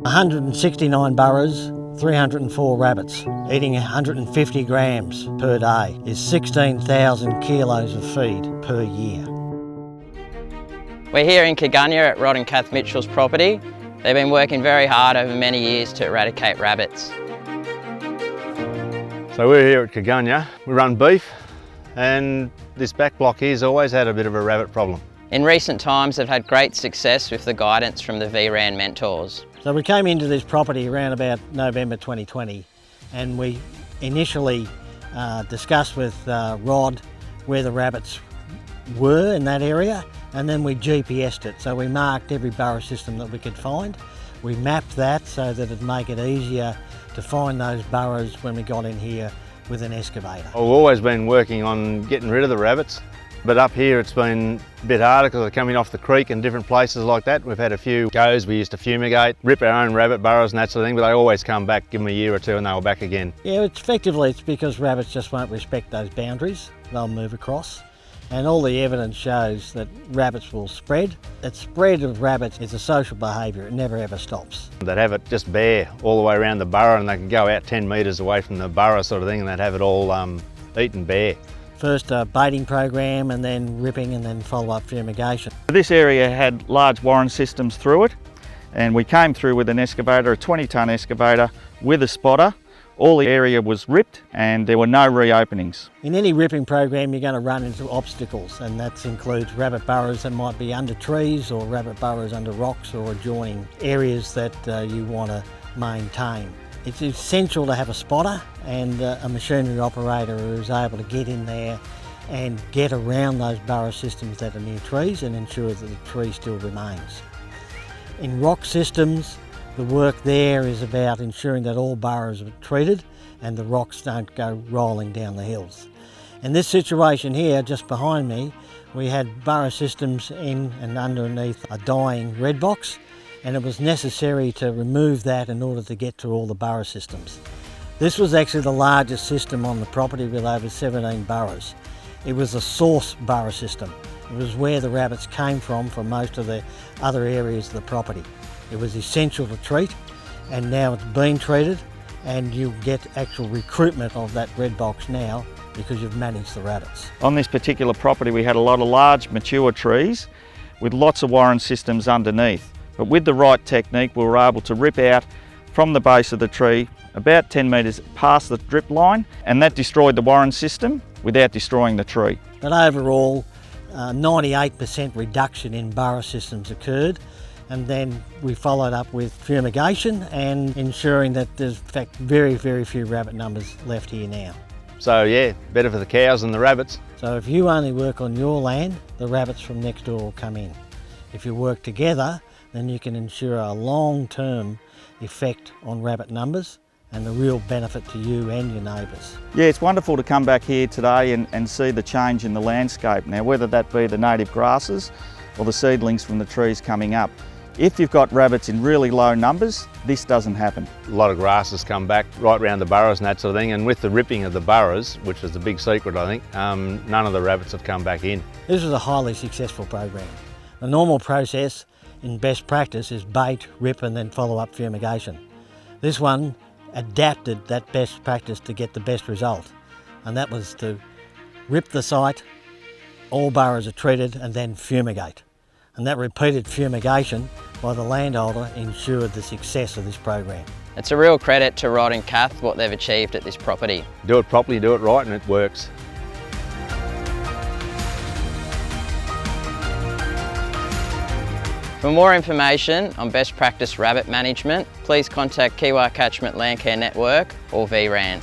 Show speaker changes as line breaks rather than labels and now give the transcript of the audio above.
169 burrows, 304 rabbits, eating 150 grams per day is 16,000 kilos of feed per year.
We're here in Kergunyah at Rod and Cath Mitchell's property. They've been working very hard over many years to eradicate rabbits.
So we're here at Kergunyah. We run beef, and this back block here's always had a bit of a rabbit problem.
In recent times, they've had great success with the guidance from the VRAN mentors.
So we came into this property around about November 2020, and we initially discussed with Rod where the rabbits were in that area, and then we GPS'd it. So we marked every burrow system that we could find. We mapped that so that it'd make it easier to find those burrows when we got in here with an excavator.
I've always been working on getting rid of the rabbits, but up here it's been a bit harder because they're coming off the creek and different places like that. We've had a few goes, we used to fumigate, rip our own rabbit burrows and that sort of thing, but they always come back, give them a year or two and they were back again.
Yeah, it's because rabbits just won't respect those boundaries. They'll move across. And all the evidence shows that rabbits will spread. The spread of rabbits is a social behaviour, it never ever stops.
They'd have it just bare all the way around the burrow, and they could go out 10 metres away from the burrow sort of thing, and they'd have it all eaten bare.
First a baiting program, and then ripping, and then follow-up fumigation.
This area had large warren systems through it, and we came through with an excavator, a 20-tonne excavator with a spotter. All the area was ripped and there were no reopenings.
In any ripping program you're going to run into obstacles, and that includes rabbit burrows that might be under trees, or rabbit burrows under rocks, or adjoining areas that you want to maintain. It's essential to have a spotter and a machinery operator who is able to get in there and get around those burrow systems that are near trees and ensure that the tree still remains. In rock systems, the work there is about ensuring that all burrows are treated and the rocks don't go rolling down the hills. In this situation here, just behind me, we had burrow systems in and underneath a dying red box, and it was necessary to remove that in order to get to all the burrow systems. This was actually the largest system on the property with over 17 burrows. It was a source burrow system. It was where the rabbits came from for most of the other areas of the property. It was essential to treat, and now it's been treated, and you get actual recruitment of that red box now because you've managed the rabbits.
On this particular property we had a lot of large mature trees with lots of warren systems underneath. But with the right technique we were able to rip out from the base of the tree about 10 metres past the drip line, and that destroyed the warren system without destroying the tree.
But overall, 98% reduction in burrow systems occurred. And then we followed up with fumigation and ensuring that there's in fact very, very few rabbit numbers left here now.
So yeah, better for the cows than the rabbits.
So if you only work on your land, the rabbits from next door will come in. If you work together, then you can ensure a long-term effect on rabbit numbers and the real benefit to you and your neighbours.
Yeah, it's wonderful to come back here today and see the change in the landscape. Now, whether that be the native grasses or the seedlings from the trees coming up. If you've got rabbits in really low numbers, this doesn't happen.
A lot of grasses come back right around the burrows and that sort of thing, and with the ripping of the burrows, which is the big secret I think, none of the rabbits have come back in.
This was a highly successful program. The normal process in best practice is bait, rip and then follow up fumigation. This one adapted that best practice to get the best result, and that was to rip the site, all burrows are treated, and then fumigate. And that repeated fumigation by the landholder ensured the success of this program.
It's a real credit to Rod and Cath what they've achieved at this property.
Do it properly, do it right, and it works.
For more information on best practice rabbit management, please contact Kiewa Catchment Land Care Network or VRAN.